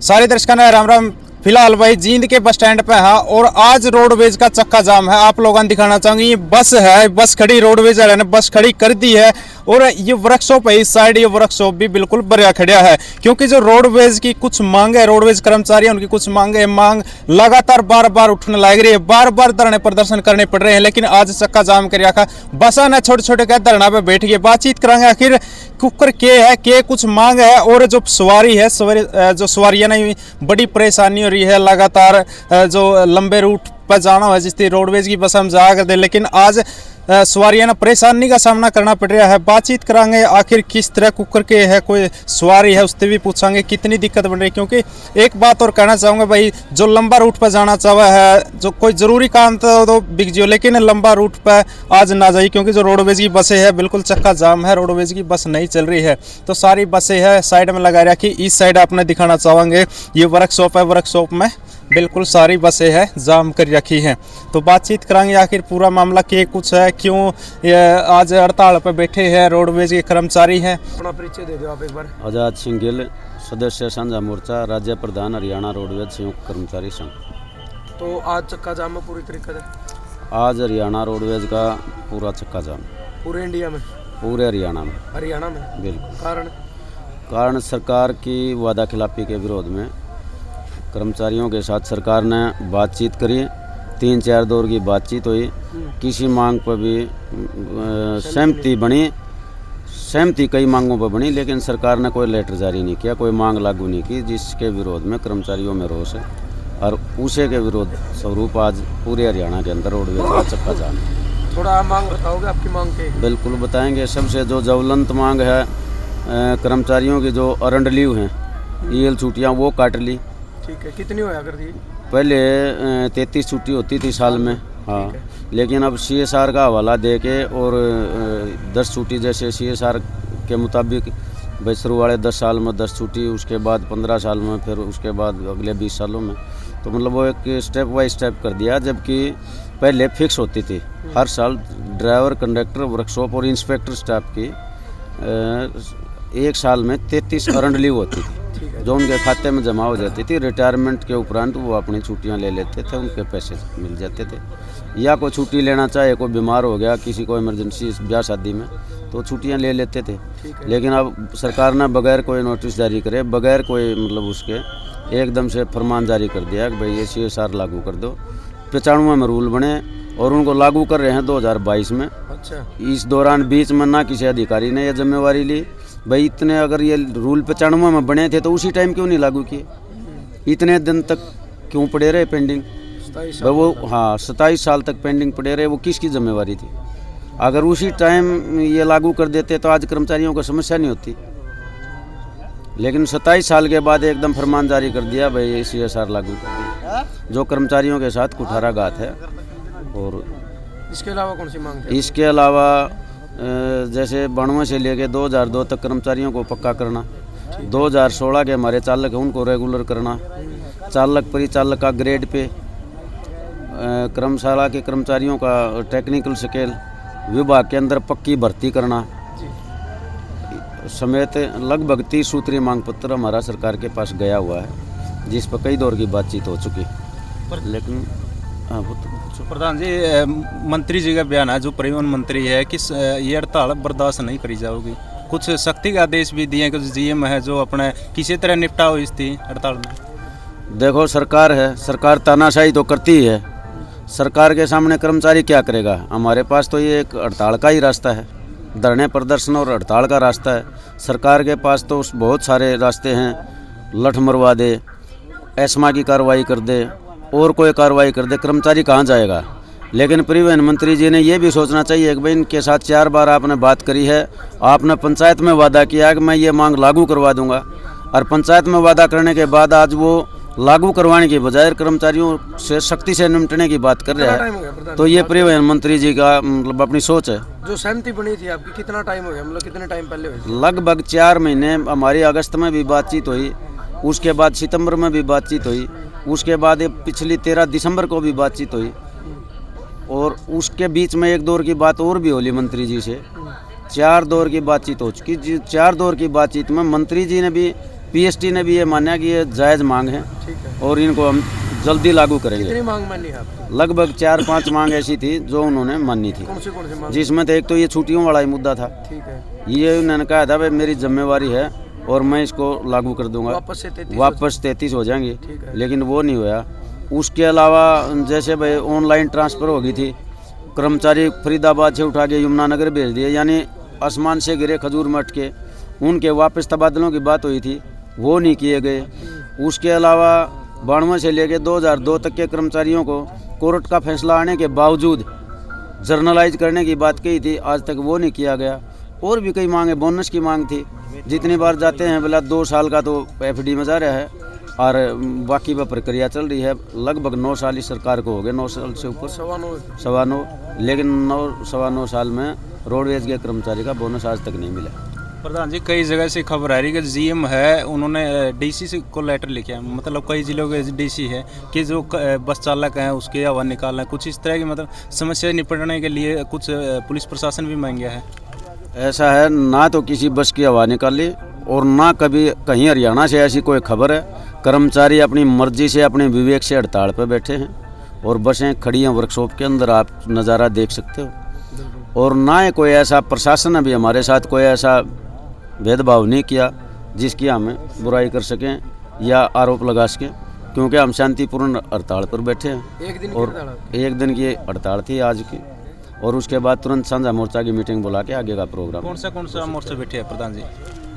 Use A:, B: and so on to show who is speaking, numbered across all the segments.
A: सारे दर्शकों ने राम राम। फिलहाल भाई जींद के बस स्टैंड पे है और आज रोडवेज का चक्का जाम है। आप लोगों को दिखाना चाहूंगी, ये बस है, बस खड़ी, रोडवेज वाले ने बस खड़ी कर दी है और ये वर्कशॉप है इस साइड, ये वर्कशॉप भी बिल्कुल भरा खड़ा है क्योंकि जो रोडवेज की कुछ मांग है, रोडवेज कर्मचारी उनकी कुछ मांग है, मांग लगातार बार बार उठने लग रही है, बार बार धरने प्रदर्शन करने पड़ रहे हैं। लेकिन आज चक्का जाम कर रखा, बसा ने छोटे छोटे क्या धरना पे बैठ गए। बातचीत करेंगे आखिर कुकर के है, के कुछ मांग है और जो सवारी है, जो सवारियां नहीं बड़ी परेशानी हो रही है लगातार, जो लंबे रूट पर जाना है जिस रोडवेज की बस हम जा कर दे, लेकिन आज सवारियां ना परेशानी का सामना करना पड़ रहा है। बातचीत करांगे आखिर किस तरह कुकर के है, कोई सवारी है उससे भी पूछांगे कितनी दिक्कत बन रही है। क्योंकि एक बात और कहना चाहूँगा भाई, जो लंबा रूट पर जाना चाहे है, जो कोई ज़रूरी काम तो बिक जियो, लेकिन लंबा रूट पर आज ना जाइए क्योंकि जो रोडवेज की बसें है बिल्कुल चक्का जाम है, रोडवेज की बस नहीं चल रही है। तो सारी बसें है साइड में लगा रखी। इस साइड आपने दिखाना चाहेंगे ये वर्कशॉप है, वर्कशॉप में बिल्कुल सारी बसें हैं जाम कर रखी हैं। तो बातचीत करांगे आखिर पूरा मामला के कुछ है, क्यों ये आज हड़ताल पर बैठे हैं रोडवेज के कर्मचारी हैं। अपना परिचय दे दो आप एक बार।
B: आजाद सिंह गिल, सदस्य साझा मोर्चा, राज्य प्रधान, हरियाणा रोडवेज संयुक्त कर्मचारी संघ।
A: तो आज चक्का जाम में पूरी तरीके से
B: आज हरियाणा रोडवेज का पूरा चक्का जाम,
A: पूरे इंडिया में,
B: पूरे हरियाणा में
A: बिल्कुल।
B: कारण सरकार की वादा खिलाफी के विरोध में कर्मचारियों के साथ सरकार ने बातचीत करी, 3-4 दौर की बातचीत हुई, किसी मांग पर भी सहमति बनी, सहमति कई मांगों पर बनी, लेकिन सरकार ने कोई लेटर जारी नहीं किया, कोई मांग लागू नहीं की, जिसके विरोध में कर्मचारियों में रोष है और उसी के विरोध स्वरूप आज पूरे हरियाणा के अंदर रोडवेज का चक्का जाम है।
A: थोड़ा मांग बताओगे आपकी मांग के?
B: बिल्कुल बताएंगे। सबसे जो ज्वलंत मांग है, कर्मचारियों की जो अर्नड लीव हैं, ईएल छुट्टियाँ वो काट ली।
A: ठीक है, कितनी होया कर दी?
B: पहले 33 छुट्टी होती थी साल में, हाँ, लेकिन अब CSR का हवाला दे के और 10 छुट्टी, जैसे CSR के मुताबिक भाई शुरू वाले 10 साल में 10 छुट्टी, उसके बाद 15 साल में, फिर उसके बाद अगले 20 सालों में, तो मतलब वो एक स्टेप बाय स्टेप कर दिया। जबकि पहले फिक्स होती थी हर साल ड्राइवर, कंडक्टर, वर्कशॉप और इंस्पेक्टर स्टाफ की एक साल में 33 अर्नड लीव होती थी जो उनके खाते में जमा हो जाती थी। रिटायरमेंट के उपरांत वो अपनी छुट्टियां ले लेते थे, उनके पैसे मिल जाते थे। या कोई छुट्टी लेना चाहे, कोई बीमार हो गया, किसी को इमरजेंसी ब्याह शादी में, तो छुट्टियां ले लेते थे। लेकिन अब सरकार ने बगैर कोई नोटिस जारी करे, बगैर कोई मतलब उसके एकदम से फरमान जारी कर दिया कि भाई ये CSR लागू कर दो। 95 में रूल बने और उनको लागू कर रहे हैं 2022 में।
A: अच्छा।
B: इस दौरान बीच में ना किसी अधिकारी ने यह जिम्मेवारी ली भाई, इतने अगर ये रूल 95 में बने थे तो उसी टाइम क्यों नहीं लागू किए, इतने दिन तक क्यों पड़े रहे पेंडिंग? वो हाँ 27 साल तक पेंडिंग पड़े रहे, वो किसकी जिम्मेवारी थी? अगर उसी टाइम ये लागू कर देते तो आज कर्मचारियों को समस्या नहीं होती। लेकिन 27 साल के बाद एकदम फरमान जारी कर दिया भाई ये CSR लागू कर दिया, जो कर्मचारियों के साथ कुठाराघात है। और
A: इसके अलावा कौन सी मांग है?
B: इसके अलावा जैसे 92 से लेके 2002 तक कर्मचारियों को पक्का करना, 2016 के हमारे चालक हैं उनको रेगुलर करना, चालक परिचालक का ग्रेड पे, कर्मशाला के कर्मचारियों का टेक्निकल स्केल विभाग के अंदर पक्की भर्ती करना समेत लगभग 30 सूत्रीय मांग पत्र हमारा सरकार के पास गया हुआ है, जिस पर कई दौर की बातचीत हो चुकी। लेकिन
A: प्रधान जी, मंत्री जी का बयान है, जो परिवहन मंत्री है, कि ये हड़ताल बर्दाश्त नहीं करी जाओगी। कुछ सख्ती के आदेश भी दिए, कुछ GM है जो अपने किसी तरह निपटाओ इस हड़ताल में।
B: देखो सरकार है, सरकार तानाशाही तो करती ही है, सरकार के सामने कर्मचारी क्या करेगा? हमारे पास तो ये एक हड़ताल का ही रास्ता है, धरने प्रदर्शन और हड़ताल का रास्ता है। सरकार के पास तो बहुत सारे रास्ते हैं, लठ मरवा दे, एस्मा की कार्रवाई कर दे और कोई कार्रवाई कर दे, कर्मचारी कहाँ जाएगा? लेकिन परिवहन मंत्री जी ने ये भी सोचना चाहिए कि भाई इनके साथ 4 बार आपने बात करी है, आपने पंचायत में वादा किया कि मैं ये मांग लागू करवा दूंगा, और पंचायत में वादा करने के बाद आज वो लागू करवाने की बजाय कर्मचारियों से सख्ती से निपटने की बात कर रहा है। तो ये परिवहन मंत्री जी का मतलब अपनी सोच है।
A: जो सहमति बनी थी आपकी, कितना टाइम हो गया, मतलब कितने टाइम पहले हुई?
B: लगभग 4 महीने। हमारी अगस्त में भी बातचीत हुई, उसके बाद सितंबर में भी बातचीत हुई, उसके बाद पिछली 13 दिसंबर को भी बातचीत हुई, और उसके बीच में 1 दौर की बात और भी होली मंत्री जी से। 4 दौर की बातचीत हो चुकी। 4 दौर की बातचीत में मंत्री जी ने भी पीएसटी ने भी ये माना कि ये जायज़ मांग है
C: ठीक है।
B: और इनको हम जल्दी लागू करेंगे।
C: कितनी मांग मानी है आपकी?
B: लगभग 4-5 मांग ऐसी थी जो उन्होंने मानी थी,
C: कौन सी मांग?
B: जिसमें तो एक तो ये छुट्टियों वाला ही मुद्दा था।
C: ठीक है।
B: ये उन्होंने कहा था भाई मेरी जिम्मेवारी है और मैं इसको लागू कर दूंगा,
C: वापस से
B: 33 हो जाएंगी,
C: ठीक है।
B: लेकिन वो नहीं हुआ। उसके अलावा जैसे भाई ऑनलाइन ट्रांसफ़र हो गई थी, कर्मचारी फरीदाबाद से उठा के यमुनानगर भेज दिए, यानी आसमान से गिरे खजूर में अटके, उनके वापस तबादलों की बात हुई थी, वो नहीं किए गए। उसके अलावा 92 से लेकर 2002 तक के कर्मचारियों को कोर्ट का फैसला आने के बावजूद जर्नलाइज करने की बात कही थी, आज तक वो नहीं किया गया। और भी कई मांगे, बोनस की मांग थी, जितनी बार जाते हैं बोला 2 साल का तो एफडी में जा रहा है और बाकी वह प्रक्रिया चल रही है। लगभग 9 साल इस सरकार को हो गए, 9 साल से ऊपर, 9.25, लेकिन 9-9.25 साल में रोडवेज के कर्मचारी का बोनस आज तक नहीं मिला।
A: प्रधान जी, कई जगह से खबर आ रही है कि जीएम है उन्होंने डीसी से को लेटर लिखे हैं, मतलब कई जिलों के डीसी है कि जो बस चालक हैं उसके आवाज़ निकालना, कुछ इस तरह की मतलब समस्या निपटने के लिए कुछ पुलिस प्रशासन भी मांग गया है।
B: ऐसा है, ना तो किसी बस की हवा निकाली और ना कभी कहीं हरियाणा से ऐसी कोई खबर है। कर्मचारी अपनी मर्जी से, अपने विवेक से हड़ताल पर बैठे हैं और बसें खड़ी हैं वर्कशॉप के अंदर, आप नज़ारा देख सकते हो। और ना ही कोई ऐसा प्रशासन ने भी हमारे साथ कोई ऐसा भेदभाव नहीं किया जिसकी हम बुराई कर सकें या आरोप लगा सकें, क्योंकि हम शांतिपूर्ण हड़ताल पर बैठे हैं। एक दिन की हड़ताल थी आज की, और उसके बाद तुरंत साझा मोर्चा की मीटिंग बुला के आगे का प्रोग्राम।
A: कौन सा मोर्चा बैठे हैं प्रधान जी?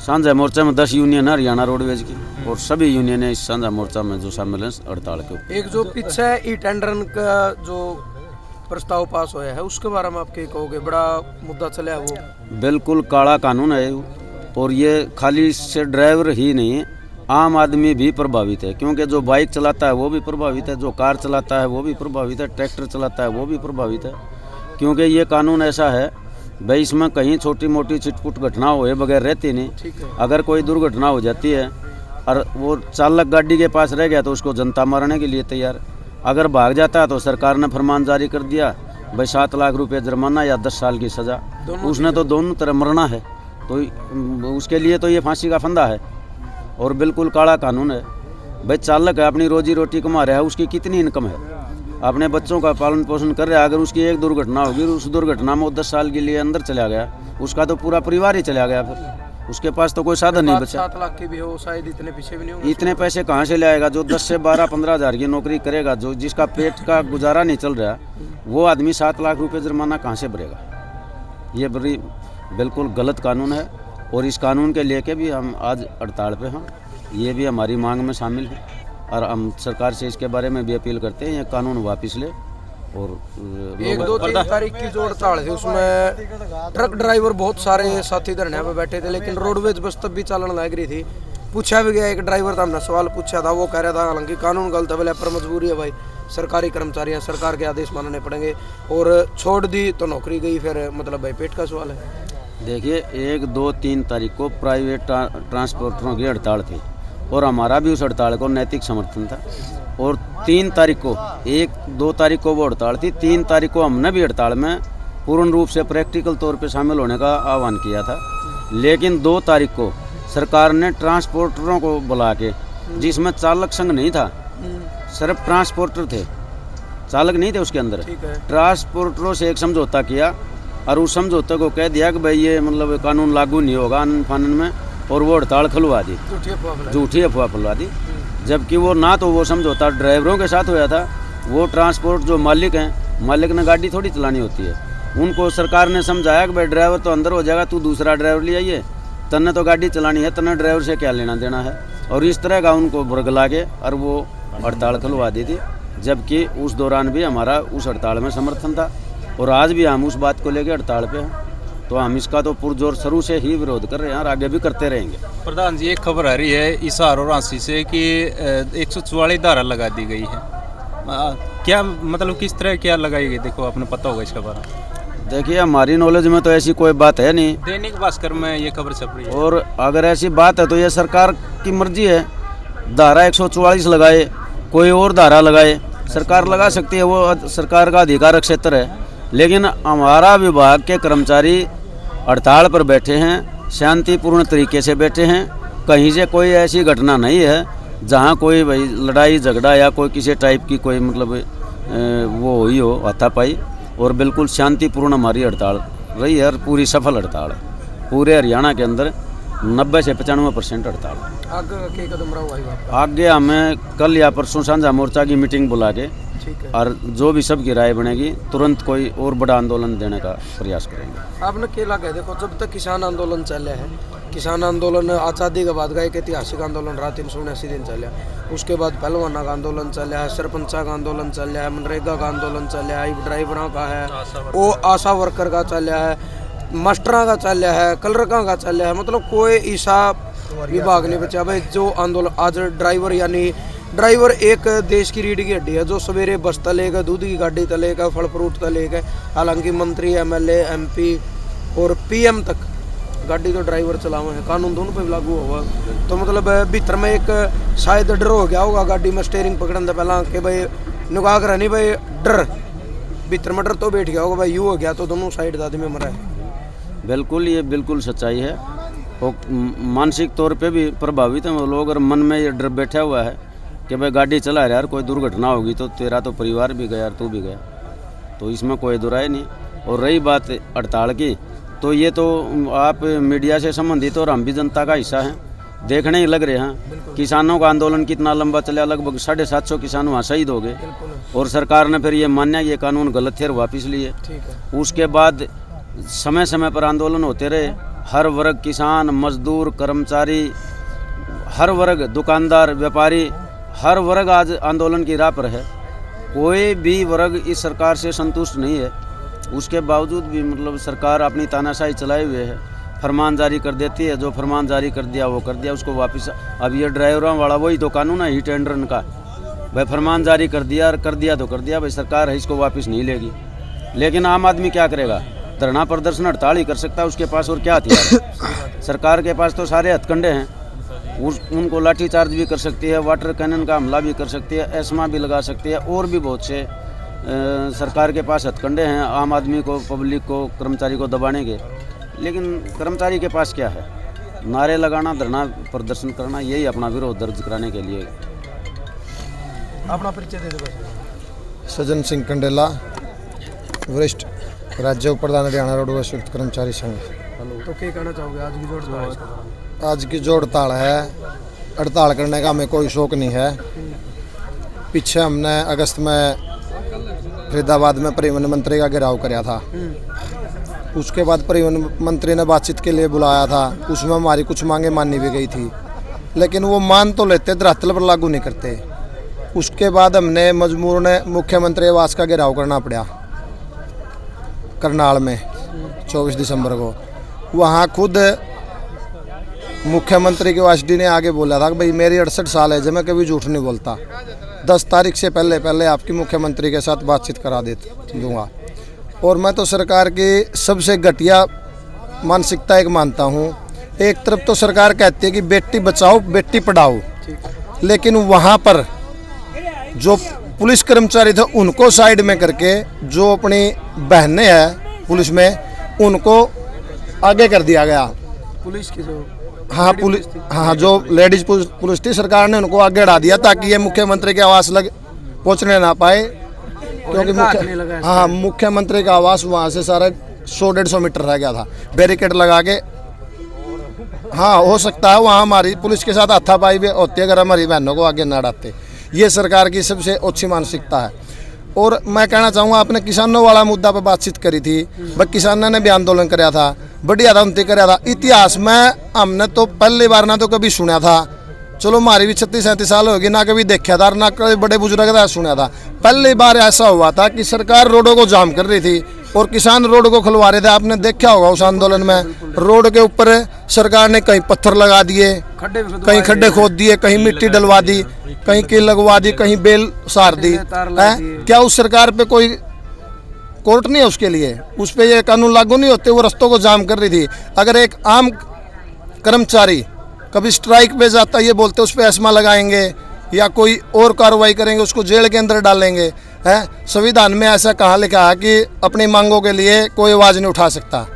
B: साझा मोर्चा में 10 यूनियन है हरियाणा रोडवेज की, और सभी यूनियन है इस साझा मोर्चा में जो शामिल है हड़ताल के।
C: एक जो पीछे ई टेंडर का जो प्रस्ताव पास होया है उसके बारे में आप क्या कहोगे? बड़ा मुद्दा चला वो।
B: बिल्कुल काला कानून है, और ये खाली से ड्राइवर ही नहीं, आम आदमी भी प्रभावित है, क्योंकि जो बाइक चलाता है वो भी प्रभावित है, जो कार चलाता है वो भी प्रभावित है, ट्रैक्टर चलाता है वो भी प्रभावित है। क्योंकि ये कानून ऐसा है भाई, इसमें कहीं छोटी मोटी छिटपुट घटना होए बगैर रहती नहीं। अगर कोई दुर्घटना हो जाती है और वो चालक गाड़ी के पास रह गया तो उसको जनता मारने के लिए तैयार। अगर भाग जाता है तो सरकार ने फरमान जारी कर दिया भाई 7 लाख रुपये जुर्माना या 10 साल की सज़ा। उसने तो दोनों तरह मरना है, तो उसके लिए तो ये फांसी का फंदा है और बिल्कुल काला कानून है। भाई चालक है, अपनी रोजी रोटी कमा रहा है, उसकी कितनी इनकम है, अपने बच्चों का पालन पोषण कर रहा है। अगर उसकी एक दुर्घटना होगी, उस दुर्घटना में वो 10 साल के लिए अंदर चला गया, उसका तो पूरा परिवार ही चला गया, फिर उसके पास तो कोई साधन नहीं बचा।
C: 7 लाख की भी हो, शायद इतने पीछे भी नहीं होंगे।
B: इतने पैसे कहाँ से लाएगा? जो 10 से 12-15 हज़ार की नौकरी करेगा, जो जिसका पेट का गुजारा नहीं चल रहा, वो आदमी 7 लाख रुपये जुर्माना कहाँ से भरेगा? ये बड़ी बिल्कुल गलत कानून है, और इस कानून के लेके भी हम आज हड़ताल पे हैं। ये भी हमारी मांग में शामिल है, और हम सरकार से इसके बारे में भी अपील करते हैं ये कानून वापस ले। और
C: 1-2-3 तारीख की जो हड़ताल थी उसमें ट्रक ड्राइवर बहुत सारे साथी धरने पे बैठे थे, लेकिन रोडवेज बस तब भी चलन लग रही थी। पूछा भी गया, एक ड्राइवर था, हमने सवाल पूछा था, वो कह रहा था हालांकि कानून गलत है, बोले पर मजबूरी है भाई, सरकारी कर्मचारी हैं, सरकार के आदेश मानने पड़ेंगे, और छोड़ दी तो नौकरी गई, फिर मतलब भाई पेट का सवाल है।
B: देखिए 1-2-3 तारीख को प्राइवेट ट्रांसपोर्टरों की हड़ताल थी, और हमारा भी उस हड़ताल को नैतिक समर्थन था। और 3 तारीख को, 1-2 तारीख को वो हड़ताल थी, 3 तारीख को हमने भी हड़ताल में पूर्ण रूप से प्रैक्टिकल तौर पे शामिल होने का आह्वान किया था। लेकिन 2 तारीख को सरकार ने ट्रांसपोर्टरों को बुला के, जिसमें चालक संघ नहीं था, सिर्फ ट्रांसपोर्टर थे, चालक नहीं थे उसके अंदर, ट्रांसपोर्टरों से एक समझौता किया, और उस समझौते को कह दिया कि भाई ये मतलब कानून लागू नहीं होगा आनंद फानन में, और वो हड़ताल खुलवा दी, झूठी अफवाह फैलवा दी। जबकि वो ना तो वो समझौता ड्राइवरों के साथ होया था, वो ट्रांसपोर्ट जो मालिक हैं, मालिक ने गाड़ी थोड़ी चलानी होती है, उनको सरकार ने समझाया कि भाई ड्राइवर तो अंदर हो जाएगा, तू दूसरा ड्राइवर ले आइए, तन्ने तो गाड़ी चलानी है, तन्ने ड्राइवर से क्या लेना देना है। और इस तरह का उनको भुरगला के और वो हड़ताल खुलवा दी थी। जबकि उस दौरान भी हमारा उस हड़ताल में समर्थन था, और आज भी हम उस बात को लेकर हड़ताल पे हैं। तो हम इसका तो पुरजोर शुरू से ही विरोध कर रहे हैं और आगे भी करते रहेंगे।
A: प्रधान जी, एक खबर आ रही है हिसार और रांची से कि 144 धारा लगा दी गई है, क्या मतलब किस तरह क्या लगाई गई? देखो आपने पता होगा इसका बारे में।
B: देखिए हमारी नॉलेज में तो ऐसी कोई बात है नहीं,
A: दैनिक भास्कर में ये खबर छप रही है।
B: और अगर ऐसी बात है तो ये सरकार की मर्जी है, धारा 144 लगाए, कोई और धारा लगाए, सरकार लगा सकती है, वो सरकार का अधिकार क्षेत्र है। लेकिन हमारा विभाग के कर्मचारी हड़ताल पर बैठे हैं, शांतिपूर्ण तरीके से बैठे हैं, कहीं से कोई ऐसी घटना नहीं है जहाँ कोई भाई लड़ाई झगड़ा या कोई किसी टाइप की कोई मतलब वो हुई हो हाथापाई। और बिल्कुल शांतिपूर्ण हमारी हड़ताल रही है और पूरी सफल हड़ताल है। पूरे हरियाणा के अंदर 90 से 95% हड़ताल है।
C: आगे के कदम रहा भाई आपका?
B: आगे हमें कल या परसों साझा मोर्चा की मीटिंग बुला के
C: ठीक है।
B: और जो भी सबकी राय बनेगी तुरंत कोई और बड़ा आंदोलन देने का प्रयास करेंगे।
C: आपने केला कह देखो, जब तक किसान आंदोलन चले है, किसान आंदोलन आज़ादी के बाद का एक ऐतिहासिक आंदोलन रहा, 379 दिन चला। उसके बाद पहलवाना का आंदोलन चला है, सरपंचा का आंदोलन चला है, मनरेगा का आंदोलन चला है, ड्राइवरों का है, वो आशा वर्कर का चला है, मास्टरों का चला है, कलरका का चला है। मतलब कोई ऐसा विभाग नहीं बचा भाई जो आंदोलन। आज ड्राइवर एक देश की रीढ़ की हड्डी है, जो सवेरे बस तलेगा, दूध की गाड़ी तलेगा, फल फ्रूट तलेगा। हालांकि मंत्री, एमएलए, एमपी और पीएम तक गाड़ी तो ड्राइवर चलावा है। कानून दोनों पे लागू हुआ। तो मतलब भीतर में एक शायद डर हो गया होगा गाड़ी में स्टेयरिंग पकड़ने पहला कि भाई नुका कर नहीं भाई डर, भीतर में डर तो बैठ गया होगा भाई यूँ हो गया तो दोनों साइड आदमी मरा है।
B: बिल्कुल, ये बिल्कुल सच्चाई है। और मानसिक तौर पे भी प्रभावित हैं वो लोग। और मन में ये डर बैठा हुआ है कि भाई गाड़ी चला रहा यार, कोई दुर्घटना होगी तो तेरा तो परिवार भी गया और तू भी गया। तो इसमें कोई दुराय नहीं। और रही बात हड़ताल की, तो ये तो आप मीडिया से संबंधित और हम भी जनता का हिस्सा हैं, देखने ही लग रहे हैं। किसानों का आंदोलन कितना लंबा चला, लगभग 750 किसान वहाँ शहीद हो गए। और सरकार ने फिर ये मान्या कि ये कानून गलत थे और वापस लिए। उसके बाद समय समय पर आंदोलन होते रहे। हर वर्ग, किसान, मजदूर, कर्मचारी, हर वर्ग, दुकानदार, व्यापारी, हर वर्ग आज आंदोलन की राह पर है। कोई भी वर्ग इस सरकार से संतुष्ट नहीं है। उसके बावजूद भी मतलब सरकार अपनी तानाशाही चलाए हुए है, फरमान जारी कर देती है। जो फरमान जारी कर दिया वो कर दिया, उसको वापस। अब ये ड्राइवरों वाला वही तो कानून है हिट एंड रन का। भाई फरमान जारी कर दिया और कर दिया तो कर दिया, भाई सरकार है इसको वापस नहीं लेगी। लेकिन आम आदमी क्या करेगा? धरना प्रदर्शन हड़ताल ही कर सकता है, उसके पास और क्या हथियार है? सरकार के पास तो सारे हथकंडे हैं। उनको लाठी चार्ज भी कर सकती है, वाटर कैनन का हमला भी कर सकती है, एस्मा भी लगा सकती है, और भी बहुत से सरकार के पास हथकंडे हैं आम आदमी को, पब्लिक को, कर्मचारी को दबाने के। लेकिन कर्मचारी के पास क्या है? नारे लगाना, धरना प्रदर्शन करना, यही अपना विरोध दर्ज कराने के लिए।
C: अपना परिचय दे दो।
D: सज्जन सिंह कंडेला, वरिष्ठ राज्य उपाध्यक्ष हरियाणा रोडवेज संयुक्त कर्मचारी संघ।
C: तो क्या कहना चाहोगे आज की जो हड़ताल है?
D: आज की जो हड़ताल है, हड़ताल करने का हमें कोई शौक नहीं है। पीछे हमने अगस्त में फरीदाबाद में परिवहन मंत्री का घेराव कराया था। उसके बाद परिवहन मंत्री ने बातचीत के लिए बुलाया था। उसमें हमारी कुछ मांगे मानी भी गई थी, लेकिन वो मान तो लेते, धरातल पर लागू नहीं करते। उसके बाद हमने मजबूरन मुख्यमंत्री आवास का घेराव करना पड़ा करनाल में 24 दिसंबर को। वहाँ खुद मुख्यमंत्री के वासडी ने आगे बोला था कि भाई मेरी 68 साल है, जब मैं कभी झूठ नहीं बोलता। 10 तारीख से पहले आपकी मुख्यमंत्री के साथ बातचीत करा दूंगा। और मैं तो सरकार की सबसे घटिया मानसिकता एक मानता हूँ। एक तरफ तो सरकार कहती है कि बेटी बचाओ बेटी पढ़ाओ, लेकिन वहाँ पर जो पुलिस कर्मचारी थे उनको साइड में करके जो अपनी बहनें हैं पुलिस में, उनको आगे कर दिया गया।
C: पुलिस की जो
D: पुलिस जो लेडीज पुलिस थी, सरकार ने उनको आगे बढ़ा दिया ताकि ये मुख्यमंत्री के आवास लग पहुंचने ना पाए। क्योंकि मुख्यमंत्री का आवास वहाँ से सारा 100-150 मीटर रह गया था, बैरिकेड लगा के। हो सकता है वहाँ हमारी पुलिस के साथ हाथापाई भी होती है अगर हमारी बहनों को आगे ना डालते। ये सरकार की सबसे अच्छी मानसिकता है। और मैं कहना चाहूँगा, आपने किसानों वाला मुद्दा पर बातचीत करी थी, बस किसानों ने भी आंदोलन कराया था, बढ़िया था, उनते कराया था। इतिहास में हमने तो पहली बार ना तो कभी सुना था, चलो हमारी भी 36-37 साल होगी, ना कभी देखा था ना कभी बड़े बुजुर्ग का सुना था। पहली बार ऐसा हुआ था कि सरकार रोडों को जाम कर रही थी और किसान रोड को खुलवा रहे थे। आपने देखा होगा उस आंदोलन में रोड के ऊपर सरकार ने कहीं पत्थर लगा दिए, कहीं खड्डे खोद दिए, कहीं मिट्टी डलवा दी, कहीं कील लगवा दी, कहीं बेल सार दी। क्या उस सरकार पे कोई कोर्ट नहीं है उसके लिए? उस पर ये कानून लागू नहीं होते? वो रस्तों को जाम कर रही थी। अगर एक आम कर्मचारी कभी स्ट्राइक पे जाता, ये बोलते उस पर एस्मा लगाएंगे या कोई और कार्रवाई करेंगे, उसको जेल के अंदर डालेंगे। संविधान में ऐसा कहाँ लिखा है कि अपनी मांगों के लिए कोई आवाज़ नहीं उठा सकता?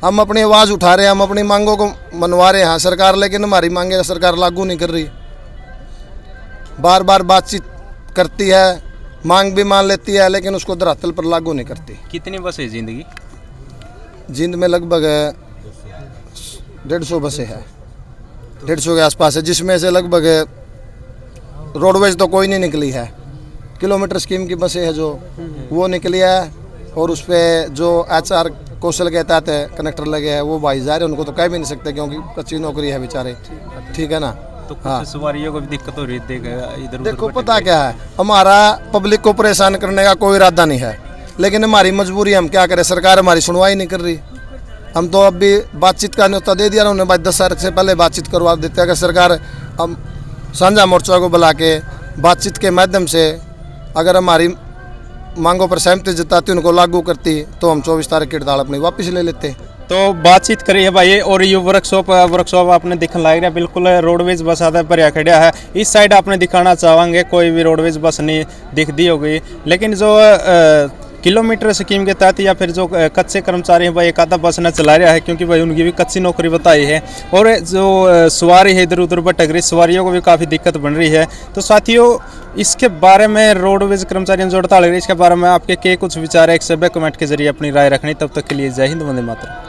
D: हम अपनी आवाज़ उठा रहे हैं, हम अपनी मांगों को मनवा रहे हैं सरकार, लेकिन हमारी मांगे सरकार लागू नहीं कर रही। बार बार बातचीत करती है, मांग भी मान लेती है, लेकिन उसको धरातल पर लागू नहीं करती।
A: कितनी बस है जिंदगी?
D: जींद में लगभग 150 बसें हैं, 150 के आसपास है, जिसमें से लगभग रोडवेज तो कोई नहीं निकली है। किलोमीटर स्कीम की बसें हैं जो वो निकली है, और उस पर जो HR कौशल के तहत कनेक्टर लगे हैं वो भाई जा रहे हैं, उनको तो कह भी नहीं सकते क्योंकि कच्ची नौकरी है बेचारे, ठीक है ना।
A: तो कुछ सवारियों को भी दिक्कत हो रही है, इधर
D: देखो पता क्या है, हमारा पब्लिक को परेशान करने का कोई इरादा नहीं है, लेकिन हमारी मजबूरी, हम क्या करें, सरकार हमारी सुनवाई नहीं कर रही। हम तो अभी बातचीत का न्योता दे दिया उन्होंने, भाई 10 तारीख से पहले बातचीत करवा देते। अगर सरकार हम साझा मोर्चा को बुला के बातचीत के माध्यम से अगर हमारी मांगों पर सहमति जताती, उनको लागू करती, तो हम 24 तारीख की हड़ताल अपनी वापस ले लेते।
A: तो बातचीत करी है भाई। और ये वर्कशॉप आपने दिखने लग रहा है, बिल्कुल रोडवेज बस आधा भरिया खड़ा है। इस साइड आपने दिखाना चाहेंगे कोई भी रोडवेज बस नहीं दिखती होगी, लेकिन जो किलोमीटर स्कीम के तहत या फिर जो कच्चे कर्मचारी हैं भाई, एक आधा बस न चला रहा है, क्योंकि भाई उनकी भी कच्ची नौकरी बताई है। और जो सवारी है इधर उधर भटक रही, सवारियों को भी काफ़ी दिक्कत बन रही है। तो साथियों, इसके बारे में रोडवेज कर्मचारियों जो हड़ताल है, इसके बारे में आपके क्या कुछ विचार है, एक सभ्य कमेंट के जरिए अपनी राय रखनी। तब तक के लिए जय हिंद, वंदे मातरम।